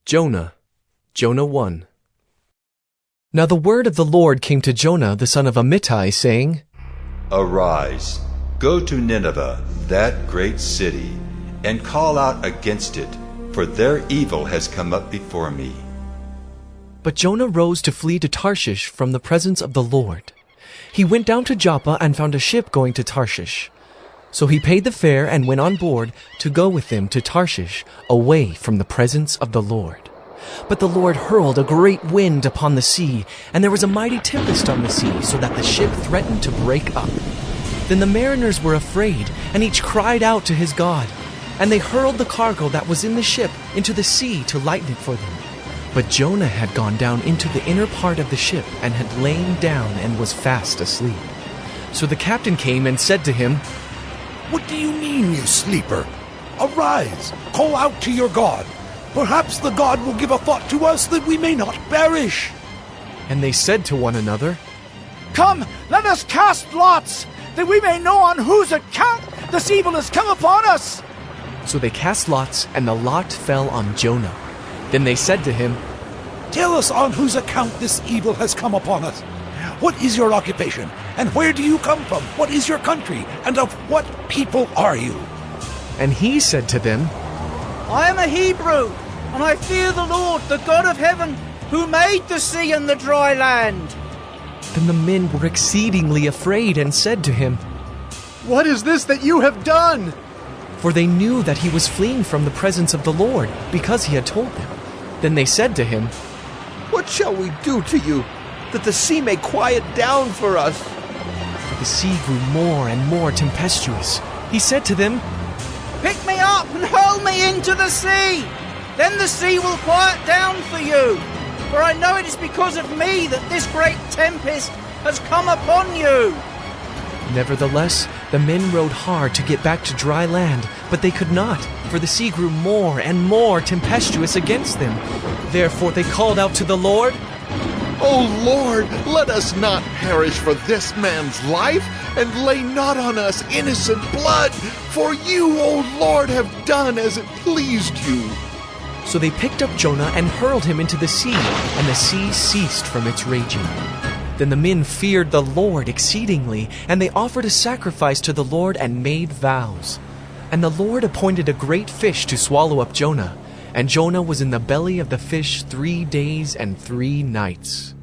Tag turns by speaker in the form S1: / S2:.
S1: Jonah 1. Now the word of the Lord came to Jonah the son of Amittai, saying,
S2: Arise, go to Nineveh, that great city, and call out against it, for their evil has come up before me.
S1: But Jonah rose to flee to Tarshish from the presence of the Lord. He went down to Joppa and found a ship going to Tarshish. So he paid the fare and went on board to go with them to Tarshish, away from the presence of the Lord. But the Lord hurled a great wind upon the sea, and there was a mighty tempest on the sea, so that the ship threatened to break up. Then the mariners were afraid, and each cried out to his God. And they hurled the cargo that was in the ship into the sea to lighten it for them. But Jonah had gone down into the inner part of the ship, and had lain down and was fast asleep. So the captain came and said to him,
S3: What do you mean, you sleeper? Arise, call out to your God. Perhaps the God will give a thought to us that we may not perish.
S1: And they said to one another,
S4: Come, let us cast lots, that we may know on whose account this evil has come upon us.
S1: So they cast lots, and the lot fell on Jonah. Then they said to him,
S3: Tell us on whose account this evil has come upon us. What is your occupation, and where do you come from? What is your country, and of what people are you?
S1: And he said to them,
S4: I am a Hebrew, and I fear the Lord, the God of heaven, who made the sea and the dry land.
S1: Then the men were exceedingly afraid and said to him,
S5: What is this that you have done?
S1: For they knew that he was fleeing from the presence of the Lord, because he had told them. Then they said to him,
S5: What shall we do to you, that the sea may quiet down for us?
S1: For the sea grew more and more tempestuous. He said to them,
S4: Pick me up and hurl me into the sea. Then the sea will quiet down for you. For I know it is because of me that this great tempest has come upon you.
S1: Nevertheless, the men rowed hard to get back to dry land, but they could not, for the sea grew more and more tempestuous against them. Therefore they called out to the Lord,
S6: O Lord, let us not perish for this man's life, and lay not on us innocent blood, for you, O Lord, have done as it pleased you.
S1: So they picked up Jonah and hurled him into the sea, and the sea ceased from its raging. Then the men feared the Lord exceedingly, and they offered a sacrifice to the Lord and made vows. And the Lord appointed a great fish to swallow up Jonah, and Jonah was in the belly of the fish 3 days and 3 nights.